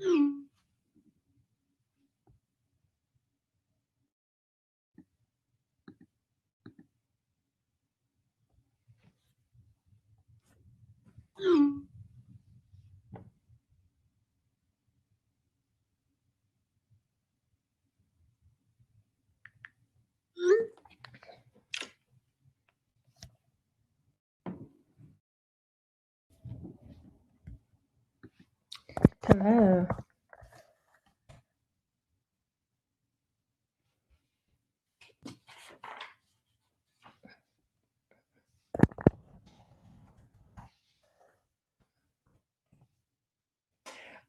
Hello.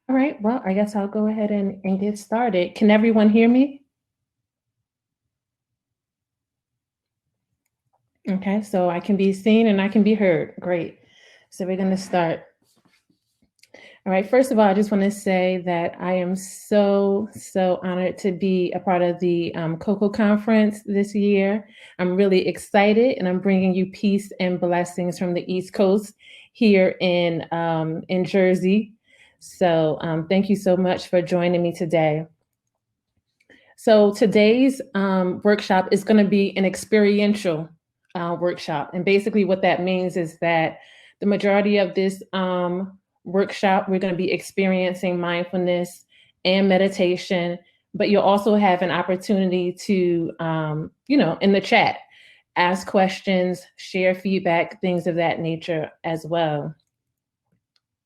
All right, well, I guess I'll go ahead and get started. Can everyone hear me? Okay, so I can be seen and I can be heard. Great. So we're going to start. All right, first of all, I just want to say that I am so honored to be a part of the COCO conference this year. I'm really excited and I'm bringing you peace and blessings from the East Coast here in Jersey. So thank you so much for joining me today. So today's workshop is going to be an experiential workshop. And basically what that means is that the majority of this workshop, we're going to be experiencing mindfulness and meditation, but you'll also have an opportunity to, in the chat, ask questions, share feedback, things of that nature as well.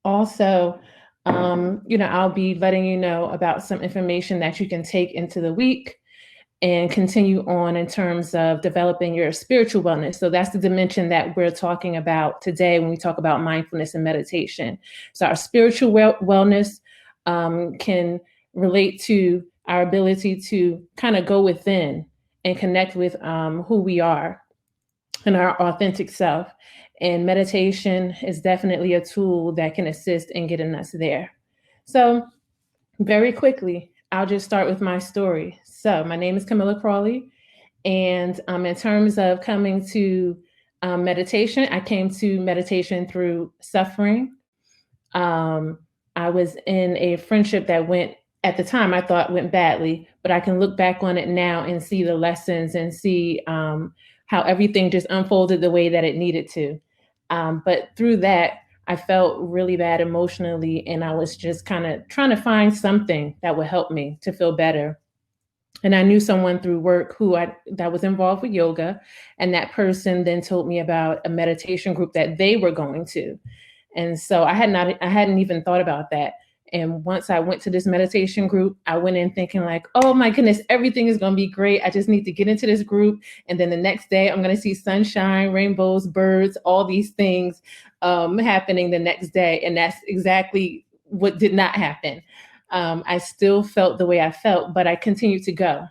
Also, I'll be letting you know about some information that you can take into the week and continue on in terms of developing your spiritual wellness. So that's the dimension that we're talking about today when we talk about mindfulness and meditation. So our spiritual wellness can relate to our ability to kind of go within and connect with who we are and our authentic self. And meditation is definitely a tool that can assist in getting us there. So very quickly, I'll just start with my story. So my name is Kamilah Crawley. And in terms of coming to meditation, I came to meditation through suffering. I was in a friendship that at the time, I thought went badly, but I can look back on it now and see the lessons and see how everything just unfolded the way that it needed to. But through that, I felt really bad emotionally, and I was just kind of trying to find something that would help me to feel better. And I knew someone through work that was involved with yoga, and that person then told me about a meditation group that they were going to. And so I hadn't even thought about that. And once I went to this meditation group, I went in thinking like, oh my goodness, everything is going to be great. I just need to get into this group. And then the next day I'm going to see sunshine, rainbows, birds, all these things happening the next day. And that's exactly what did not happen. I still felt the way I felt, but I continued to go.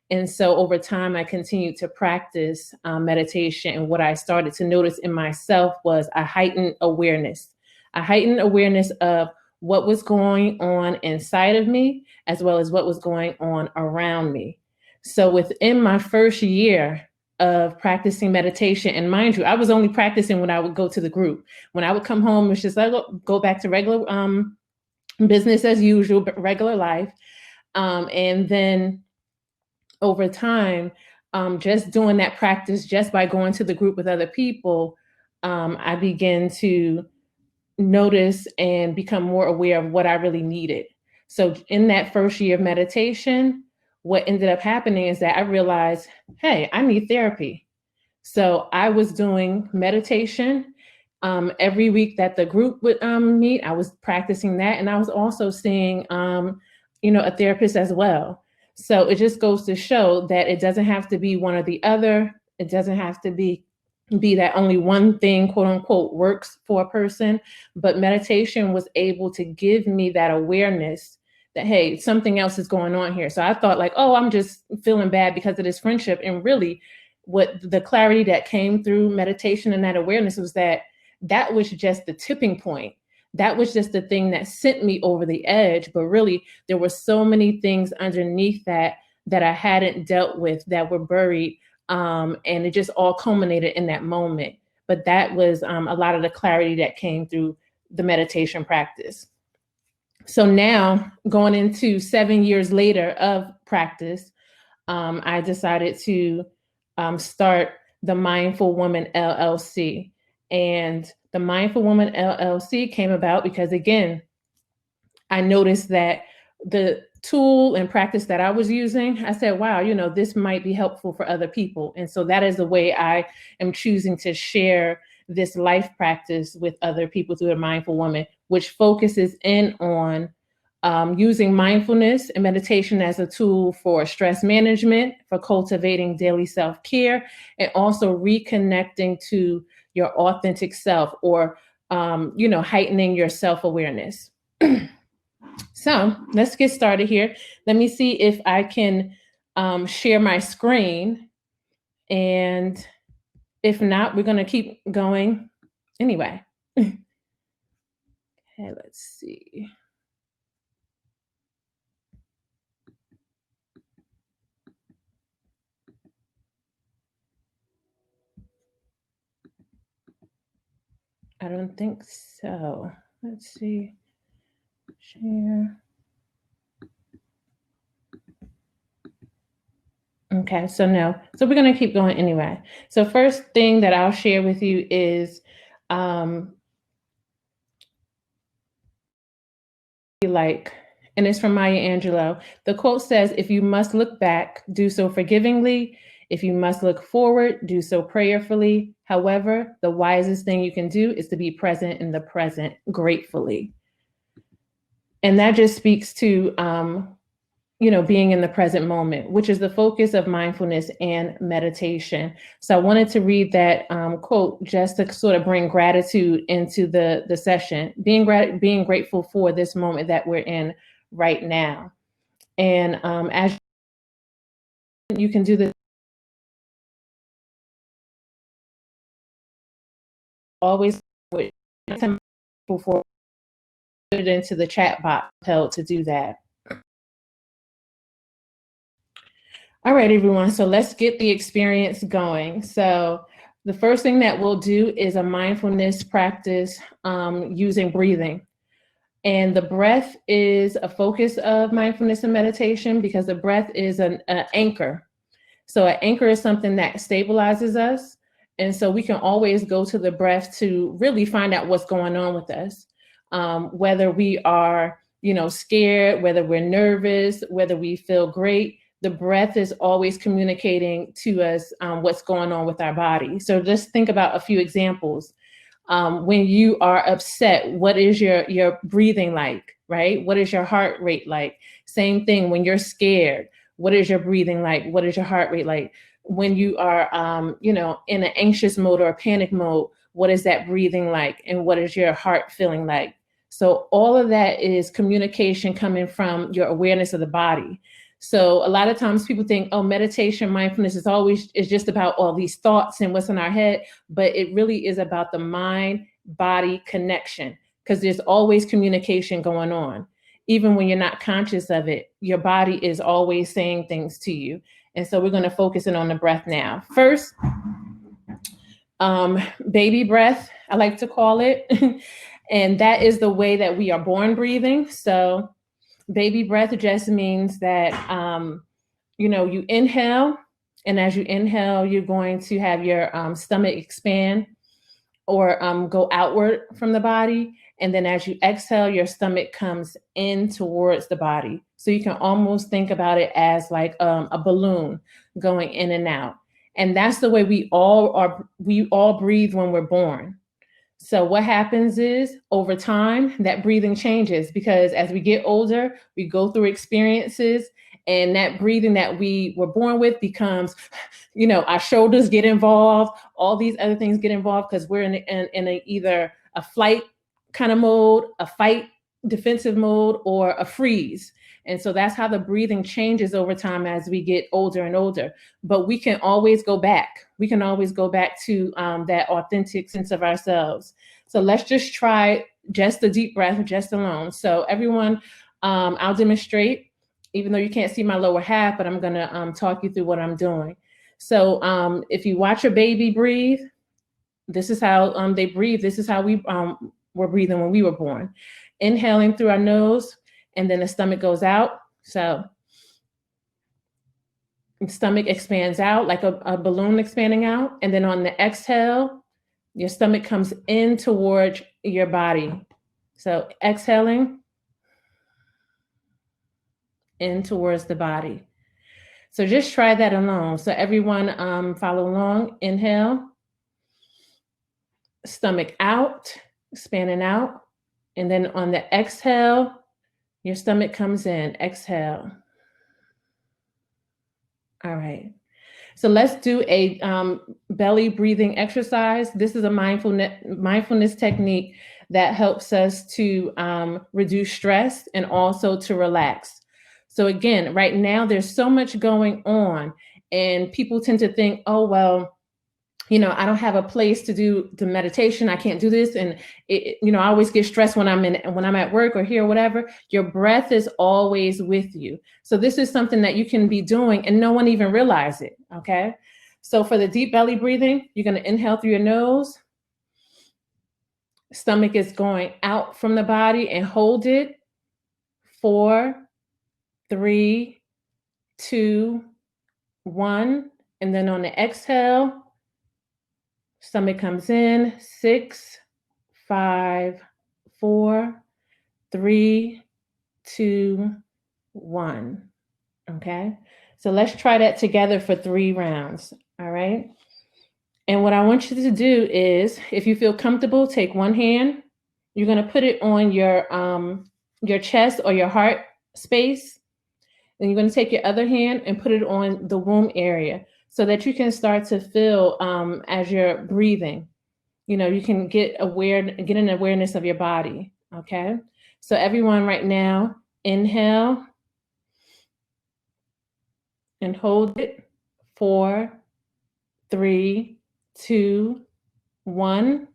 And so over time, I continued to practice meditation. And what I started to notice in myself was a heightened awareness of what was going on inside of me, as well as what was going on around me. So within my first year of practicing meditation, and mind you, I was only practicing when I would go to the group. When I would come home, it's just like go back to regular business as usual, regular life. And then over time, just doing that practice, just by going to the group with other people, I began to notice and become more aware of what I really needed. So in that first year of meditation, what ended up happening is that I realized, hey, I need therapy. So I was doing meditation every week that the group would meet. I was practicing that, and I was also seeing, a therapist as well. So it just goes to show that it doesn't have to be one or the other. It doesn't have to be that only one thing, quote unquote, works for a person. But meditation was able to give me that awareness that, hey, something else is going on here. So I thought like, oh, I'm just feeling bad because of this friendship. And really, what the clarity that came through meditation and that awareness was that was just the tipping point. That was just the thing that sent me over the edge. But really, there were so many things underneath that I hadn't dealt with that were buried. And it just all culminated in that moment. But that was a lot of the clarity that came through the meditation practice. So now, going into 7 years later of practice, I decided to start the Mindful Woman LLC. And the Mindful Woman LLC came about because, again, I noticed that the tool and practice that I was using, I said, wow, this might be helpful for other people. And so that is the way I am choosing to share this life practice with other people through the Mindful Woman, which focuses in on using mindfulness and meditation as a tool for stress management, for cultivating daily self-care, and also reconnecting to your authentic self, or heightening your self-awareness. So let's get started here. Let me see if I can share my screen. And if not, we're going to keep going anyway. Okay, let's see. I don't think so. Let's see. Share. Okay, so no. So we're going to keep going anyway. So first thing that I'll share with you is and it's from Maya Angelou. The quote says, if you must look back, do so forgivingly. If you must look forward, do so prayerfully. However, the wisest thing you can do is to be present in the present gratefully. And that just speaks to, being in the present moment, which is the focus of mindfulness and meditation. So I wanted to read that quote just to sort of bring gratitude into the session, being grateful for this moment that we're in right now. And as you can do this, always put it into the chat box to do that. All right, everyone. So let's get the experience going. So the first thing that we'll do is a mindfulness practice using breathing. And the breath is a focus of mindfulness and meditation because the breath is an anchor. So an anchor is something that stabilizes us. And so we can always go to the breath to really find out what's going on with us. Whether we are, scared, whether we're nervous, whether we feel great, the breath is always communicating to us what's going on with our body. So just think about a few examples. When you are upset, what is your breathing like, right? What is your heart rate like? Same thing when you're scared. What is your breathing like? What is your heart rate like? When you are, in an anxious mode or a panic mode, what is that breathing like? And what is your heart feeling like? So all of that is communication coming from your awareness of the body. So a lot of times people think, oh, meditation, mindfulness is just about all these thoughts and what's in our head, but it really is about the mind-body connection, because there's always communication going on. Even when you're not conscious of it, your body is always saying things to you. And so we're going to focus in on the breath now. First, baby breath, I like to call it. And that is the way that we are born breathing. So baby breath just means that, you inhale. And as you inhale, you're going to have your stomach expand or go outward from the body. And then as you exhale, your stomach comes in towards the body. So you can almost think about it as like a balloon going in and out. And that's the way we all breathe when we're born. So what happens is over time, that breathing changes because as we get older, we go through experiences, and that breathing that we were born with becomes, our shoulders get involved, all these other things get involved because we're in either a flight kind of mode, a fight defensive mode, or a freeze. And so that's how the breathing changes over time as we get older and older. But we can always go back. We can always go back to that authentic sense of ourselves. So let's just try just the deep breath, just alone. So everyone, I'll demonstrate, even though you can't see my lower half, but I'm going to talk you through what I'm doing. So if you watch a baby breathe, this is how they breathe. This is how we were breathing when we were born. inhaling through our nose, and then the stomach goes out. So the stomach expands out like a balloon expanding out. And then on the exhale, your stomach comes in towards your body. So exhaling in towards the body. So just try that alone. So everyone follow along. Inhale, stomach out, expanding out. And then on the exhale, your stomach comes in. Exhale. All right. So let's do a belly breathing exercise. This is a mindfulness technique that helps us to reduce stress and also to relax. So again, right now there's so much going on, and people tend to think, oh, well, I don't have a place to do the meditation. I can't do this. And I always get stressed when I'm at work or here, or whatever. Your breath is always with you. So this is something that you can be doing and no one even realize it. Okay. So for the deep belly breathing, you're going to inhale through your nose. Stomach is going out from the body, and hold it. 4, 3, 2, 1. And then on the exhale, stomach comes in. 6, 5, 4, 3, 2, 1. Okay. So let's try that together for 3 rounds. All right. And what I want you to do is, if you feel comfortable, take one hand. You're going to put it on your chest or your heart space. And you're going to take your other hand and put it on the womb area, so that you can start to feel as you're breathing. You can get an awareness of your body. Okay. So everyone right now, inhale and hold it. 4, 3, 2, 1.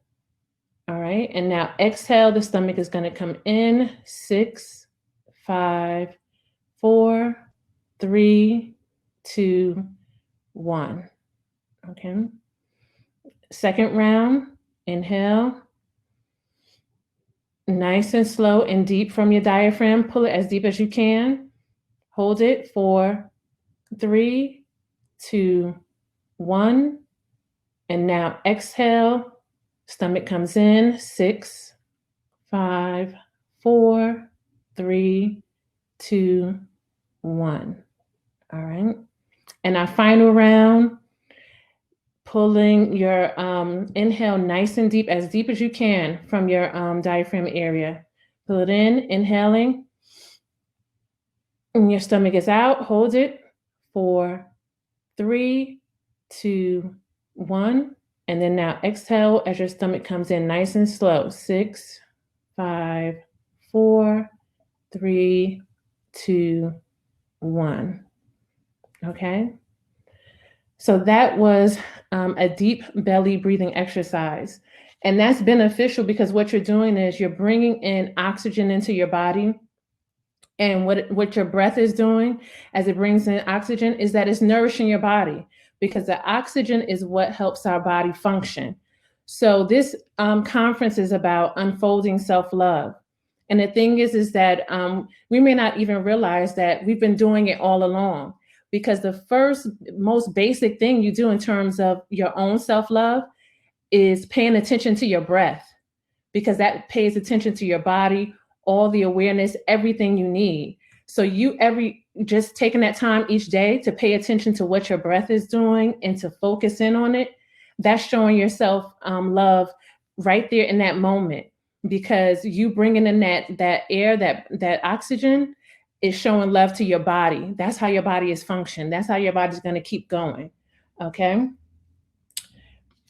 All right. And now exhale, the stomach is going to come in. 6, 5, 4, 3, 2, 1. Okay. Second round, inhale. Nice and slow and deep from your diaphragm. Pull it as deep as you can. Hold it. 4, 3, 2, 1. And now exhale. Stomach comes in. 6, 5, 4, 3, 2, 1. All right. And our final round, pulling your inhale nice and deep as you can from your diaphragm area. Pull it in, inhaling. And your stomach is out. Hold it. 4, 3, 2, 1. And then now exhale as your stomach comes in nice and slow. 6, 5, 4, 3, 2, 1. Okay. So that was a deep belly breathing exercise. And that's beneficial because what you're doing is you're bringing in oxygen into your body. And what your breath is doing as it brings in oxygen is that it's nourishing your body, because the oxygen is what helps our body function. So this conference is about unfolding self-love. And the thing is that we may not even realize that we've been doing it all along, because the first most basic thing you do in terms of your own self-love is paying attention to your breath, because that pays attention to your body, all the awareness, everything you need. So just taking that time each day to pay attention to what your breath is doing and to focus in on it, that's showing yourself love right there in that moment, because you bringing in that air, that oxygen is showing love to your body. That's how your body is functioning. That's how your body's going to keep going. Okay.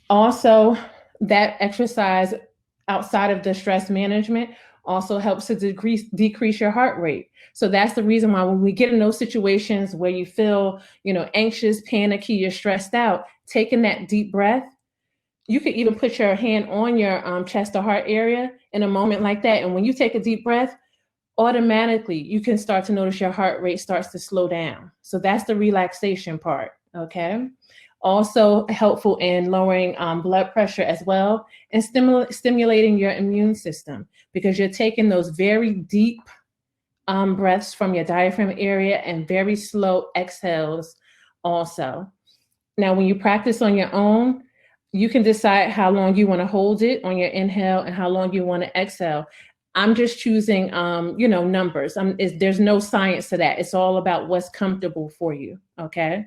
Also, that exercise outside of the stress management also helps to decrease your heart rate. So that's the reason why when we get in those situations where you feel, anxious, panicky, you're stressed out, taking that deep breath, you could even put your hand on your chest or heart area in a moment like that. And when you take a deep breath, automatically you can start to notice your heart rate starts to slow down. So that's the relaxation part. Okay. Also helpful in lowering blood pressure as well, and stimulating your immune system, because you're taking those very deep breaths from your diaphragm area and very slow exhales also. Now, when you practice on your own, you can decide how long you want to hold it on your inhale and how long you want to exhale. I'm just choosing, numbers. There's no science to that. It's all about what's comfortable for you, okay?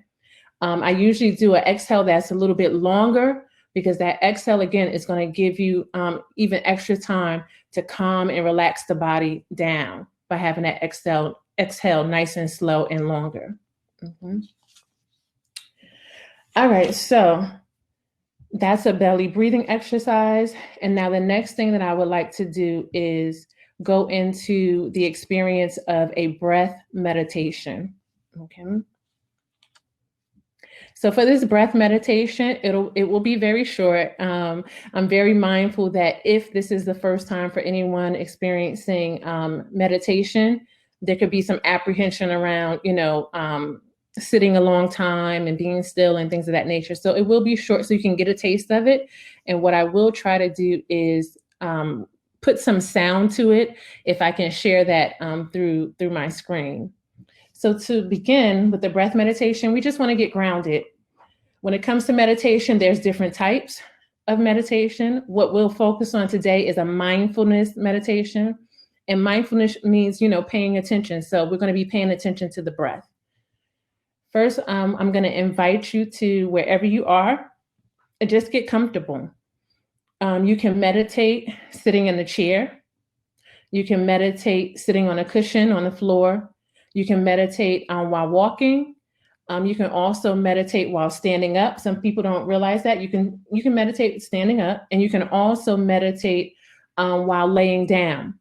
I usually do an exhale that's a little bit longer, because that exhale, again, is going to give you even extra time to calm and relax the body down by having that exhale nice and slow and longer. Mm-hmm. All right, so that's a belly breathing exercise. And now the next thing that I would like to do is go into the experience of a breath meditation. Okay. So for this breath meditation, it will be very short. I'm very mindful that if this is the first time for anyone experiencing meditation, there could be some apprehension around, sitting a long time and being still and things of that nature. So it will be short so you can get a taste of it. And what I will try to do is put some sound to it, if I can share that through my screen. So to begin with the breath meditation, we just want to get grounded. When it comes to meditation, there's different types of meditation. What we'll focus on today is a mindfulness meditation. And mindfulness means, paying attention. So we're going to be paying attention to the breath. First, I'm going to invite you to wherever you are, and just get comfortable. You can meditate sitting in a chair. You can meditate sitting on a cushion on the floor. You can meditate while walking. You can also meditate while standing up. Some people don't realize that. You can meditate standing up, and you can also meditate while laying down.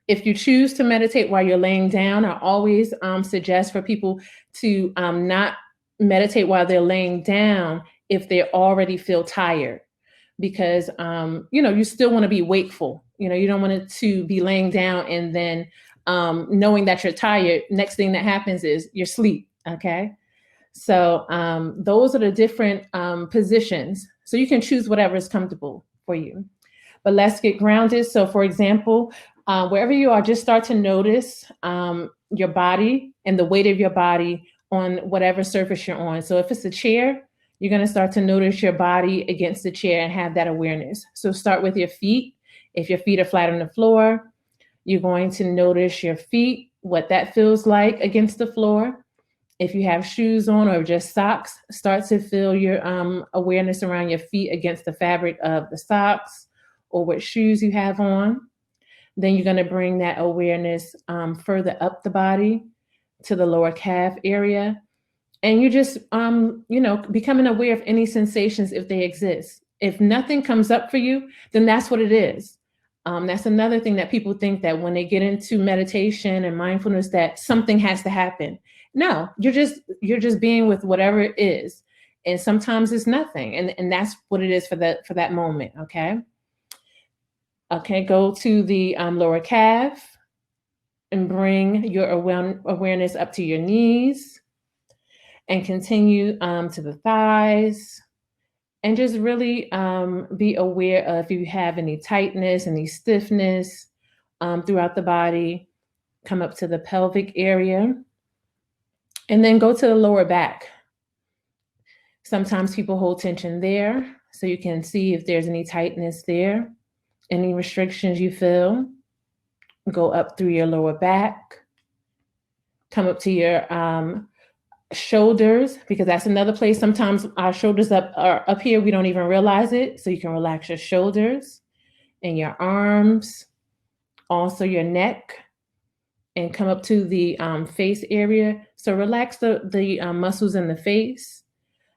If you choose to meditate while you're laying down, I always suggest for people to not meditate while they're laying down if they already feel tired, because you still want to be wakeful. You don't want to be laying down and then knowing that you're tired. Next thing that happens is you're asleep. Okay, so those are the different positions. So you can choose whatever is comfortable for you. But let's get grounded. So, for example, wherever you are, just start to notice your body and the weight of your body on whatever surface you're on. So if it's a chair, you're going to start to notice your body against the chair and have that awareness. So start with your feet. If your feet are flat on the floor, you're going to notice your feet, what that feels like against the floor. If you have shoes on or just socks, start to feel your awareness around your feet against the fabric of the socks or what shoes you have on. Then you're going to bring that awareness further up the body to the lower calf area. And you just, becoming aware of any sensations if they exist. If nothing comes up for you, then that's what it is. That's another thing that people think, that when they get into meditation and mindfulness, that something has to happen. No, you're just being with whatever it is. And sometimes it's nothing. And that's what it is for that moment. Okay. Okay, go to the lower calf and bring your awareness up to your knees, and continue to the thighs, and just really be aware of if you have any tightness, any stiffness throughout the body. Come up to the pelvic area, and then go to the lower back. Sometimes people hold tension there, so you can see if there's any tightness there. Any restrictions you feel, go up through your lower back, come up to your shoulders, because that's another place. Sometimes our shoulders are up here, we don't even realize it. So you can relax your shoulders and your arms, also your neck, and come up to the face area. So relax the muscles in the face.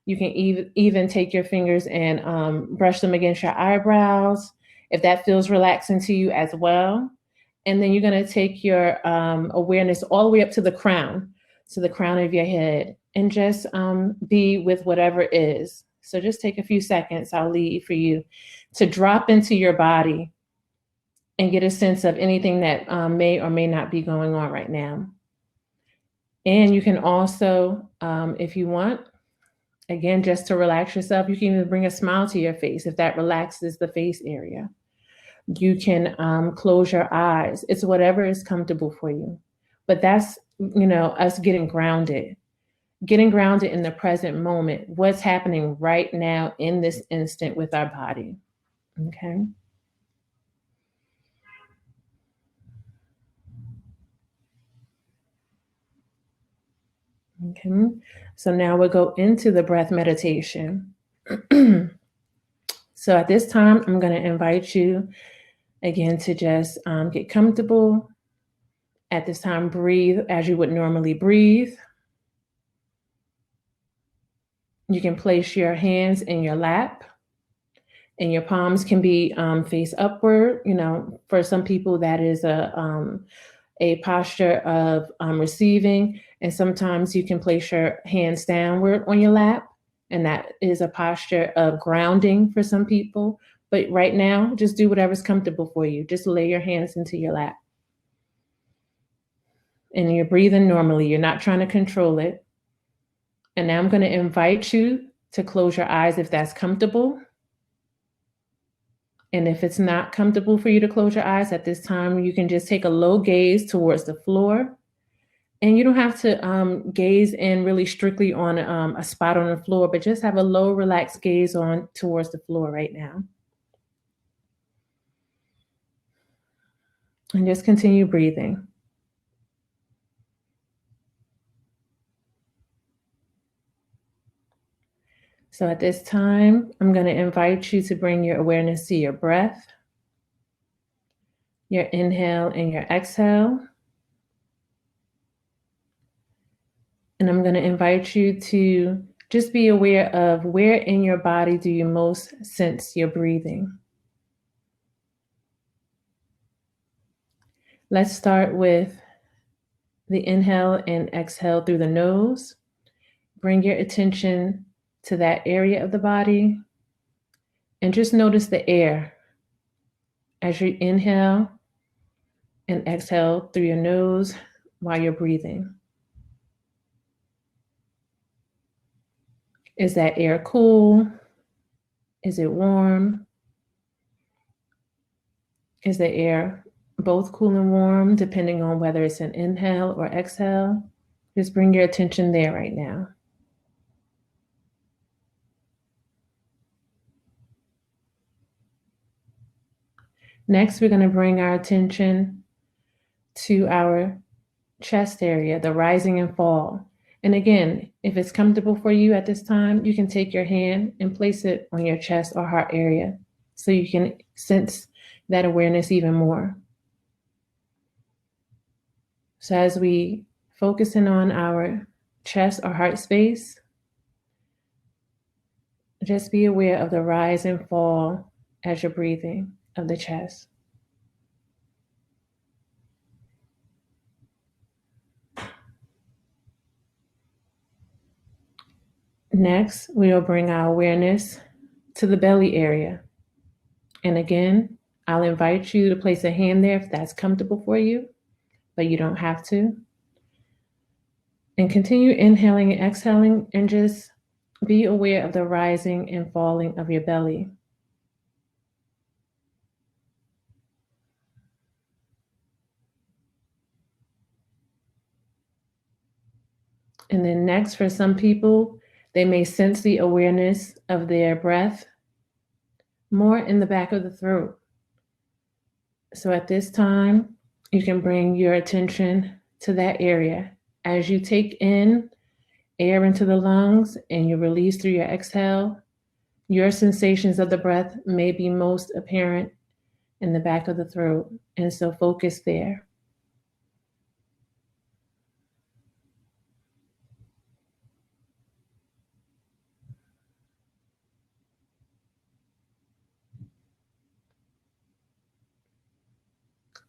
You can even take your fingers and brush them against your eyebrows, if that feels relaxing to you as well. And then you're going to take your awareness all the way up to the crown of your head, and just be with whatever is. So just take a few seconds. I'll leave for you to drop into your body and get a sense of anything that may or may not be going on right now. And you can also, if you want, Again, just to relax yourself, you can even bring a smile to your face if that relaxes the face area. You can close your eyes. It's whatever is comfortable for you. But that's, us getting grounded in the present moment, what's happening right now in this instant with our body. Okay. Okay. So now we'll go into the breath meditation. So at this time, I'm going to invite you again to just get comfortable. At this time, breathe as you would normally breathe. You can place your hands in your lap, and your palms can be face upward. For some people, that is a posture of receiving, and sometimes you can place your hands downward on your lap, and that is a posture of grounding for some people. But right now, just do whatever's comfortable for you. Just lay your hands into your lap. And you're breathing normally. You're not trying to control it. And now I'm going to invite you to close your eyes if that's comfortable. And if it's not comfortable for you to close your eyes at this time, you can just take a low gaze towards the floor. And you don't have to gaze in really strictly on a spot on the floor, but just have a low, relaxed gaze on towards the floor right now. And just continue breathing. So at this time, I'm going to invite you to bring your awareness to your breath, your inhale and your exhale. And I'm going to invite you to just be aware of where in your body do you most sense your breathing. Let's start with the inhale and exhale through the nose. Bring your attention to that area of the body and just notice the air as you inhale and exhale through your nose while you're breathing. Is that air cool? Is it warm? Is the air both cool and warm, depending on whether it's an inhale or exhale? Just bring your attention there right now. Next, we're going to bring our attention to our chest area, the rising and fall. And again, if it's comfortable for you at this time, you can take your hand and place it on your chest or heart area so you can sense that awareness even more. So as we focus in on our chest or heart space, just be aware of the rise and fall as you're breathing of the chest. Next, we'll bring our awareness to the belly area. And again, I'll invite you to place a hand there if that's comfortable for you, but you don't have to. And continue inhaling and exhaling and just be aware of the rising and falling of your belly. And then next, for some people, they may sense the awareness of their breath more in the back of the throat. So at this time, you can bring your attention to that area. As you take in air into the lungs and you release through your exhale, your sensations of the breath may be most apparent in the back of the throat. And so focus there.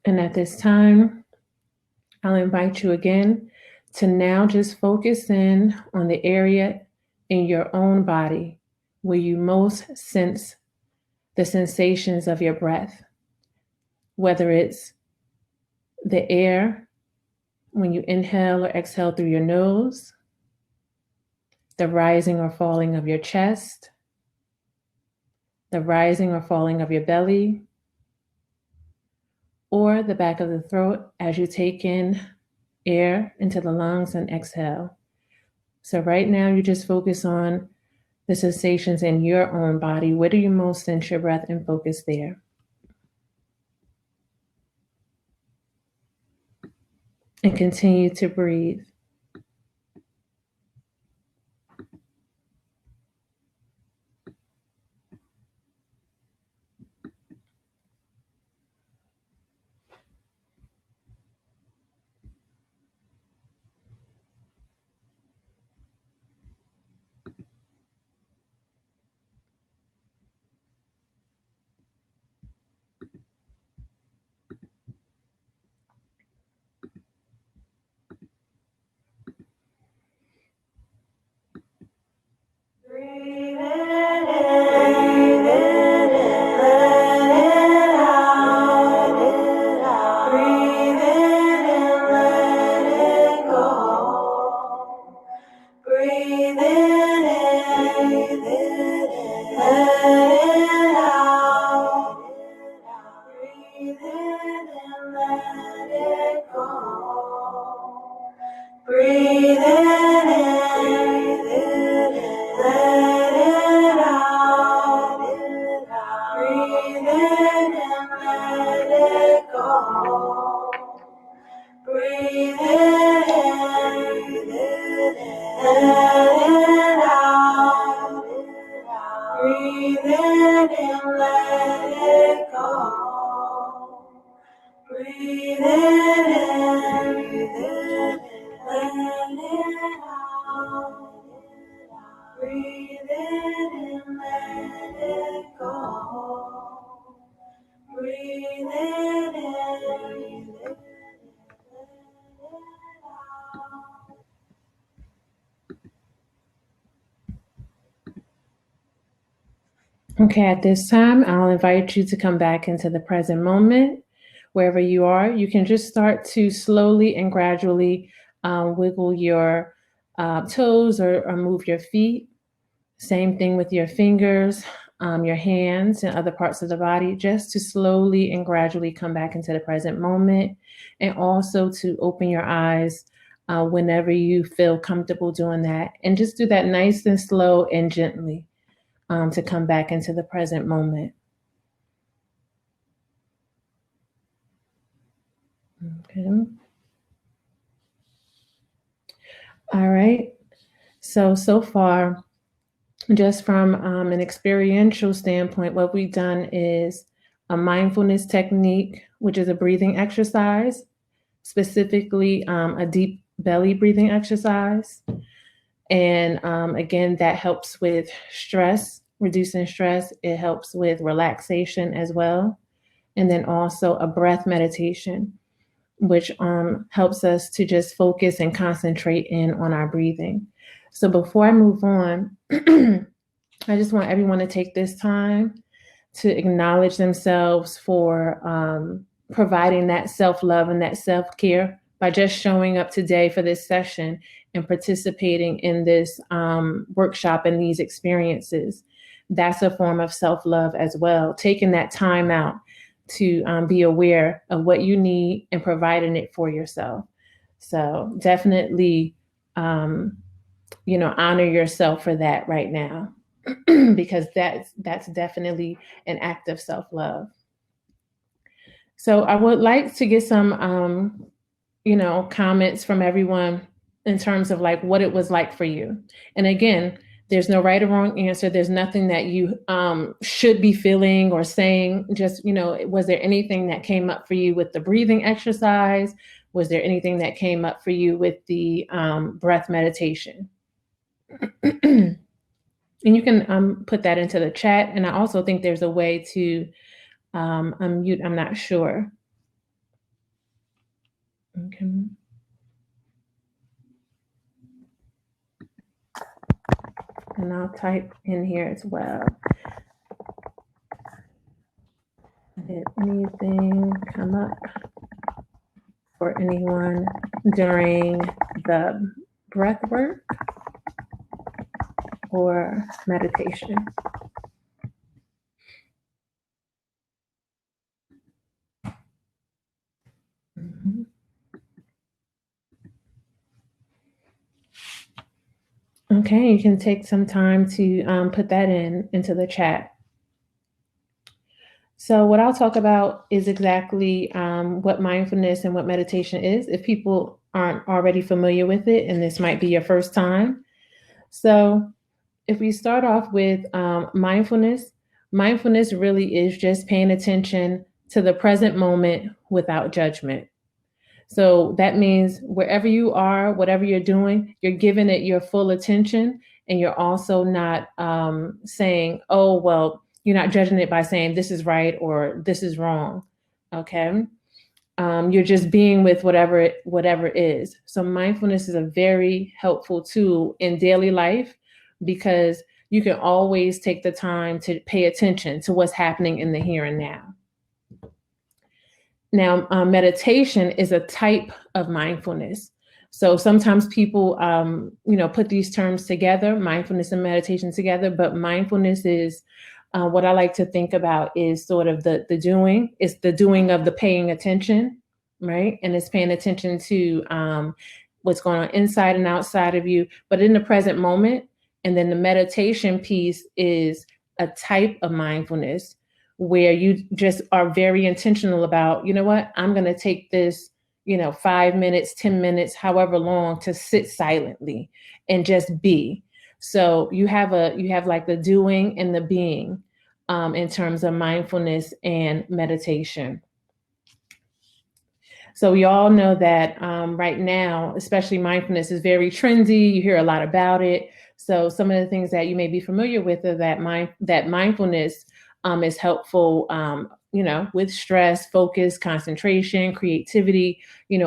And at this time, I'll invite you again to now just focus in on the area in your own body where you most sense the sensations of your breath, whether it's the air when you inhale or exhale through your nose, the rising or falling of your chest, the rising or falling of your belly, or the back of the throat as you take in air into the lungs and exhale. So right now you just focus on the sensations in your own body. Where do you most sense your breath, and focus there? And continue to breathe. Okay, at this time, I'll invite you to come back into the present moment. Wherever you are, you can just start to slowly and gradually wiggle your toes or move your feet. Same thing with your fingers, your hands, and other parts of the body, just to slowly and gradually come back into the present moment, and also to open your eyes whenever you feel comfortable doing that. And just do that nice and slow and gently to come back into the present moment. Okay. All right. So far, just from an experiential standpoint, what we've done is a mindfulness technique, which is a breathing exercise, specifically a deep belly breathing exercise. And again, that helps with stress, reducing stress. It helps with relaxation as well. And then also a breath meditation, which helps us to just focus and concentrate in on our breathing. So before I move on, I just want everyone to take this time to acknowledge themselves for providing that self-love and that self-care by just showing up today for this session and participating in this workshop and these experiences. That's a form of self-love as well, taking that time out to be aware of what you need and providing it for yourself. So definitely, honor yourself for that right now, because that's definitely an act of self-love. So I would like to get some, comments from everyone in terms of like what it was like for you. And again, there's no right or wrong answer. There's nothing that you should be feeling or saying. Just, was there anything that came up for you with the breathing exercise? Was there anything that came up for you with the breath meditation? And you can put that into the chat. And I also think there's a way to unmute. I'm not sure. Okay. And I'll type in here as well. Did anything come up for anyone during the breath work? for meditation. Mhm. Okay, you can take some time to put that into the chat. So what I'll talk about is exactly what mindfulness and what meditation is, if people aren't already familiar with it, and this might be your first time. So if we start off with mindfulness, mindfulness really is just paying attention to the present moment without judgment. So that means wherever you are, whatever you're doing, you're giving it your full attention, and you're also not saying, oh, well, you're not judging it by saying this is right or this is wrong. Okay. You're just being with whatever is. So mindfulness is a very helpful tool in daily life because you can always take the time to pay attention to what's happening in the here and now. Now, meditation is a type of mindfulness. So sometimes people, put these terms together, mindfulness and meditation together, but mindfulness is what I like to think about is sort of the doing. It's the doing of the paying attention, right? And it's paying attention to what's going on inside and outside of you, but in the present moment. And then the meditation piece is a type of mindfulness where you just are very intentional about, you know what, I'm going to take this, 5 minutes, 10 minutes, however long, to sit silently and just be. So you have like the doing and the being in terms of mindfulness and meditation. So we all know that right now, especially mindfulness is very trendy. You hear a lot about it. So some of the things that you may be familiar with are that mindfulness is helpful, with stress, focus, concentration, creativity,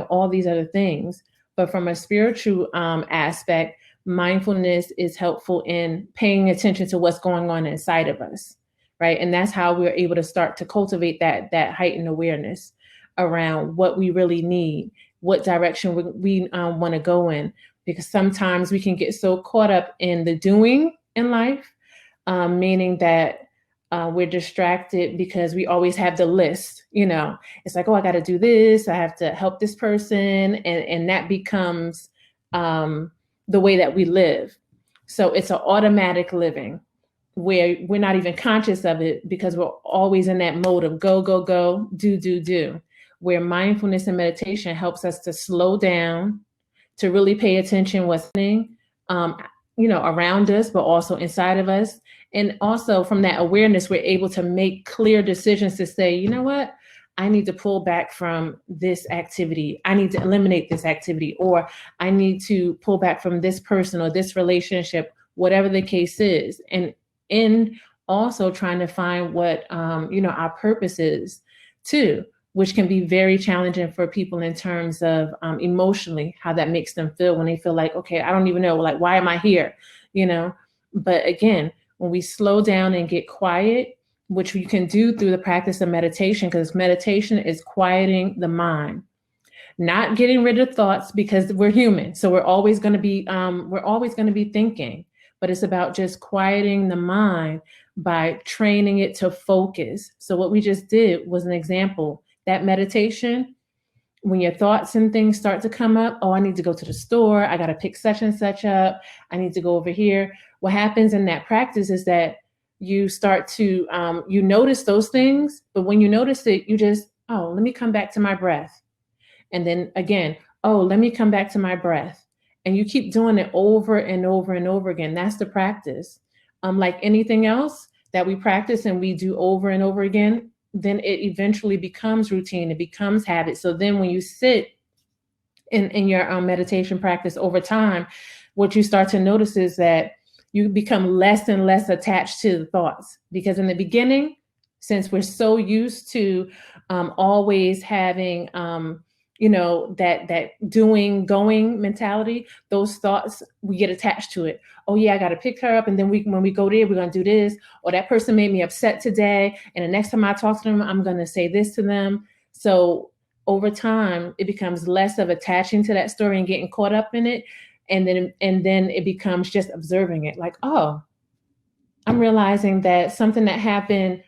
all these other things. But from a spiritual aspect, mindfulness is helpful in paying attention to what's going on inside of us, right? And that's how we're able to start to cultivate that heightened awareness around what we really need, what direction we want to go in, because sometimes we can get so caught up in the doing in life, meaning that we're distracted because we always have the list, it's like, oh, I got to do this. I have to help this person. And that becomes the way that we live. So it's an automatic living where we're not even conscious of it because we're always in that mode of go, go, go, do, where mindfulness and meditation helps us to slow down, to really pay attention what's happening, around us, but also inside of us. And also from that awareness, we're able to make clear decisions to say, you know what, I need to pull back from this activity. I need to eliminate this activity, or I need to pull back from this person or this relationship, whatever the case is. And in also trying to find what, our purpose is too, which can be very challenging for people in terms of emotionally, how that makes them feel when they feel like, okay, I don't even know, like, why am I here? But again, when we slow down and get quiet, which you can do through the practice of meditation, because meditation is quieting the mind, not getting rid of thoughts, because we're human. So we're always going to be thinking, but it's about just quieting the mind by training it to focus. So what we just did was an example. That meditation, when your thoughts and things start to come up, oh, I need to go to the store. I got to pick such and such up. I need to go over here. What happens in that practice is that you start to, you notice those things, but when you notice it, you just, oh, let me come back to my breath. And then again, oh, let me come back to my breath. And you keep doing it over and over and over again. That's the practice. Like anything else that we practice and we do over and over again, then it eventually becomes routine. It becomes habit. So then when you sit in your meditation practice over time, what you start to notice is that you become less and less attached to the thoughts. Because in the beginning, since we're so used to always having, that doing, going mentality, those thoughts, we get attached to it. Oh yeah, I got to pick her up. And then when we go there, we're going to do this. Or that person made me upset today. And the next time I talk to them, I'm going to say this to them. So over time, it becomes less of attaching to that story and getting caught up in it. And then it becomes just observing it, like, oh, I'm realizing that something that happened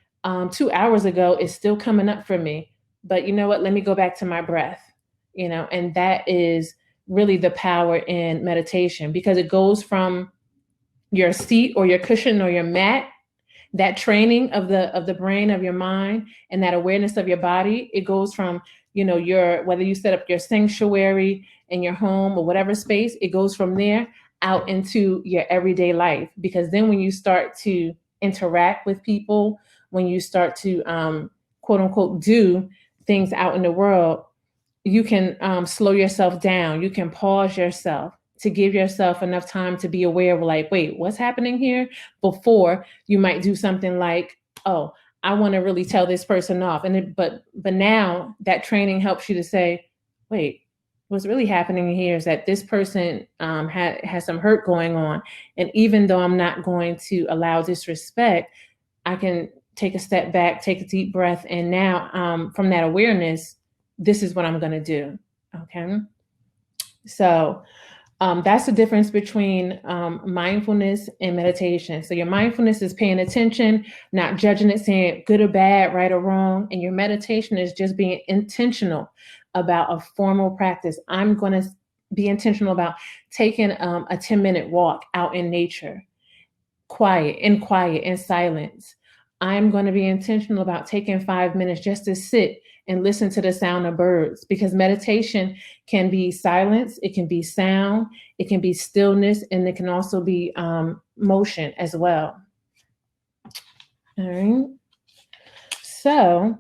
2 hours ago is still coming up for me. But you know what? Let me go back to my breath, and that is really the power in meditation, because it goes from your seat or your cushion or your mat, that training of the brain, of your mind, and that awareness of your body. It goes from, whether you set up your sanctuary in your home or whatever space, it goes from there out into your everyday life. Because then when you start to interact with people, when you start to quote unquote do things out in the world, you can slow yourself down. You can pause yourself to give yourself enough time to be aware of, like, wait, what's happening here? Before you might do something like, oh, I want to really tell this person off. But now that training helps you to say, wait, what's really happening here is that this person has some hurt going on. And even though I'm not going to allow disrespect, I can take a step back, take a deep breath. And now from that awareness, this is what I'm going to do. Okay. So that's the difference between mindfulness and meditation. So your mindfulness is paying attention, not judging it, saying good or bad, right or wrong. And your meditation is just being intentional about a formal practice. I'm going to be intentional about taking a 10-minute walk out in nature, quiet, in silence. I'm going to be intentional about taking 5 minutes just to sit and listen to the sound of birds, because meditation can be silence, it can be sound, it can be stillness, and it can also be motion as well. All right. So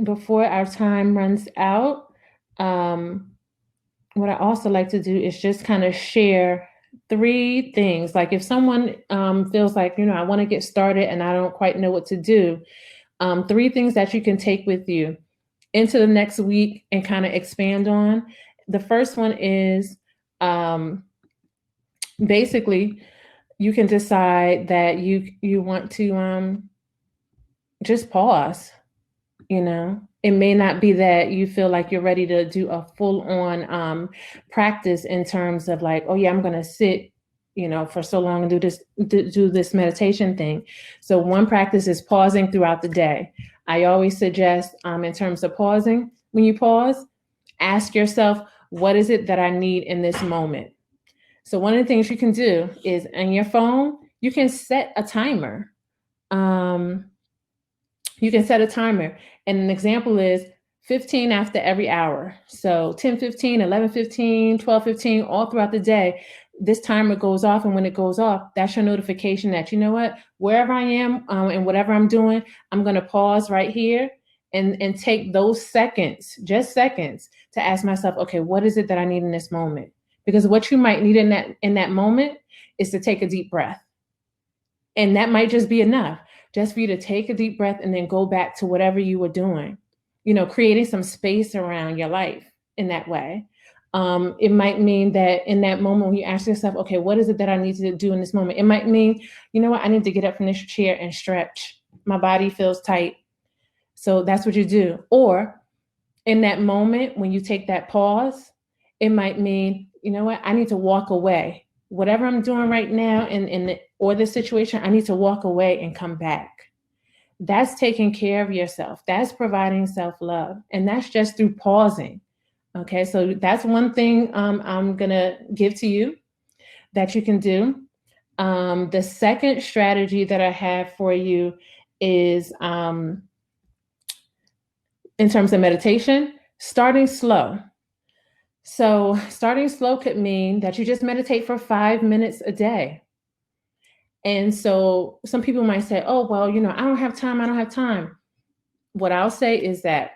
before our time runs out, what I also like to do is just kind of share 3 things. Like if someone feels like, I want to get started and I don't quite know what to do, 3 things that you can take with you into the next week and kind of expand on. The first one is basically you can decide that you want to just pause. It may not be that you feel like you're ready to do a full-on practice in terms of like, oh yeah, I'm going to sit for so long and do this meditation thing. So one practice is pausing throughout the day. I always suggest in terms of pausing, when you pause, ask yourself, what is it that I need in this moment? So one of the things you can do is on your phone, you can set a timer. You can set a timer. And an example is 15 after every hour. So 10:15, 11:15, 12:15, all throughout the day, this timer goes off. And when it goes off, that's your notification that, wherever I am and whatever I'm doing, I'm going to pause right here and take those seconds, just seconds, to ask myself, okay, what is it that I need in this moment? Because what you might need in that moment is to take a deep breath. And that might just be enough, just for you to take a deep breath and then go back to whatever you were doing, creating some space around your life in that way. It might mean that in that moment when you ask yourself, okay, what is it that I need to do in this moment? It might mean, I need to get up from this chair and stretch. My body feels tight. So that's what you do. Or in that moment, when you take that pause, it might mean, I need to walk away. Whatever I'm doing right now or this situation, I need to walk away and come back. That's taking care of yourself. That's providing self-love. And that's just through pausing. Okay, so that's one thing I'm going to give to you that you can do. The second strategy that I have for you is in terms of meditation, starting slow. So starting slow could mean that you just meditate for 5 minutes a day. And so some people might say, oh, well, I don't have time. What I'll say is that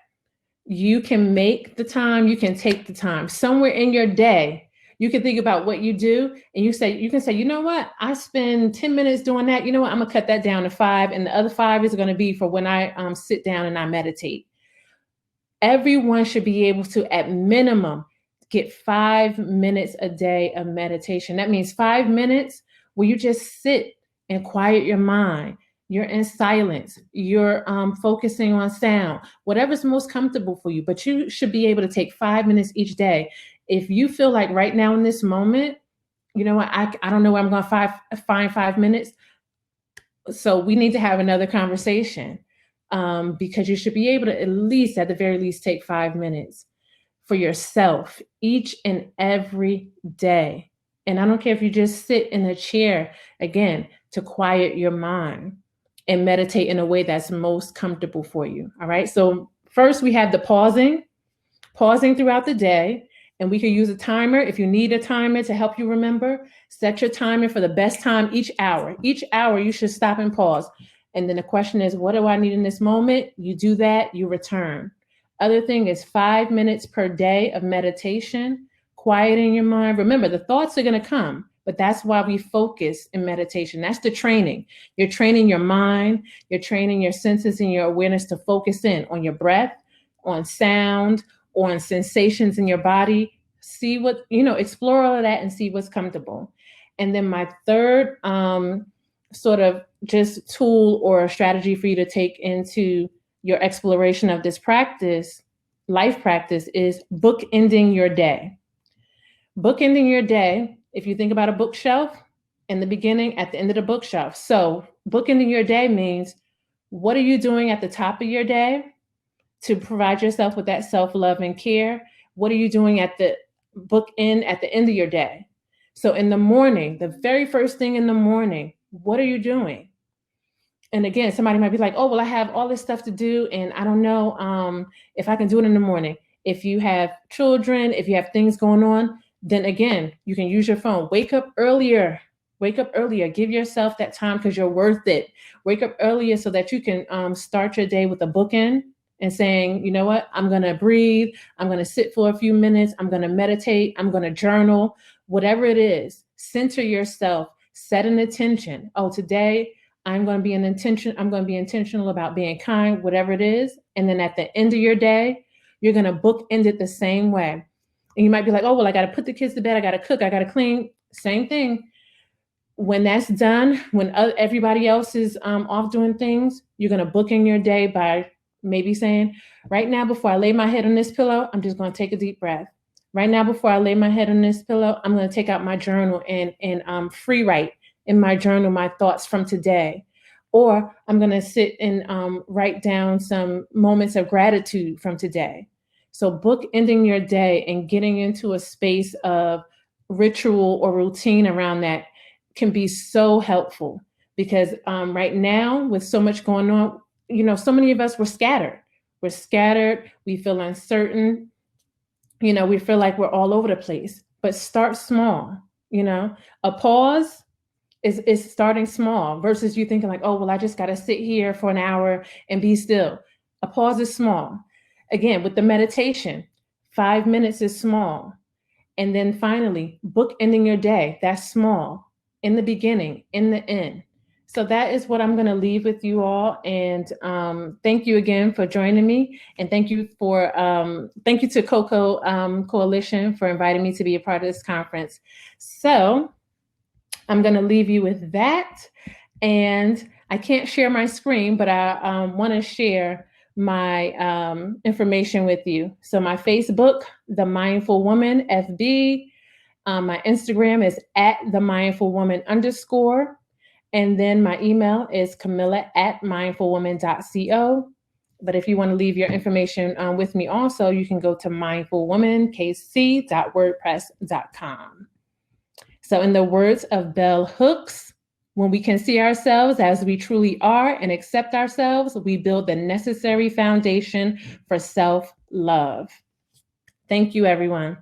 you can make the time, you can take the time. Somewhere in your day, you can think about what you do and you can say, you know what, I spend 10 minutes doing that. You know what, I'm gonna cut that down to 5, and the other 5 is gonna be for when I sit down and I meditate. Everyone should be able to, at minimum, get 5 minutes a day of meditation. That means 5 minutes where you just sit and quiet your mind you're in silence, you're focusing on sound, whatever's most comfortable for you. But you should be able to take 5 minutes each day. If you feel like right now in this moment, you know what, I don't know where I'm going to find 5 minutes. So we need to have another conversation, because you should be able to at least, at the very least, take 5 minutes for yourself each and every day. And I don't care if you just sit in a chair, again, to quiet your mind and meditate in a way that's most comfortable for you. All right. So first we have the pausing throughout the day. And we can use a timer. If you need a timer to help you remember, set your timer for the best time each hour. Each hour you should stop and pause. And then the question is, what do I need in this moment? You do that, you return. Other thing is 5 minutes per day of meditation, quieting your mind. Remember, the thoughts are going to come, but that's why we focus in meditation. That's the training. You're training your mind, you're training your senses and your awareness to focus in on your breath, on sound, on sensations in your body. See what, explore all of that and see what's comfortable. And then my third sort of just tool or a strategy for you to take into your exploration of this practice, life practice, is bookending your day. Bookending your day, if you think about a bookshelf, in the beginning, at the end of the bookshelf. So bookending your day means, what are you doing at the top of your day to provide yourself with that self-love and care? What are you doing at the bookend at the end of your day? So in the morning, the very first thing in the morning, what are you doing? And again, somebody might be like, oh, well, I have all this stuff to do, and I don't know if I can do it in the morning. If you have children, if you have things going on, then again, you can use your phone. Wake up earlier. Give yourself that time because you're worth it. Wake up earlier so that you can start your day with a bookend and saying, you know what, I'm going to breathe. I'm going to sit for a few minutes. I'm going to meditate. I'm going to journal. Whatever it is, center yourself, set an intention. Oh, today I'm going to be intentional about being kind, whatever it is. And then at the end of your day, you're going to bookend it the same way. And you might be like, oh, well, I got to put the kids to bed. I got to cook. I got to clean. Same thing. When that's done, when everybody else is off doing things, you're going to bookend your day by maybe saying, right now, before I lay my head on this pillow, I'm just going to take a deep breath. Right now, before I lay my head on this pillow, I'm going to take out my journal and free write in my journal my thoughts from today. Or I'm going to sit and write down some moments of gratitude from today. So bookending your day and getting into a space of ritual or routine around that can be so helpful, because right now, with so much going on, so many of us, we're scattered. We feel uncertain. We feel like we're all over the place. But start small. A pause is starting small versus you thinking like, oh, well, I just got to sit here for an hour and be still. A pause is small. Again, with the meditation, 5 minutes is small. And then finally, bookending your day, that's small. In the beginning, in the end. So that is what I'm going to leave with you all. And thank you again for joining me. And thank you to Coco Coalition for inviting me to be a part of this conference. So I'm going to leave you with that. And I can't share my screen, but I want to share my information with you. So my Facebook, The Mindful Woman, FB. My Instagram is @themindfulwoman_. And then my email is Kamilah@mindfulwoman.co. But if you want to leave your information with me also, you can go to mindfulwomankc.wordpress.com. So in the words of Bell Hooks, when we can see ourselves as we truly are and accept ourselves, we build the necessary foundation for self-love. Thank you, everyone.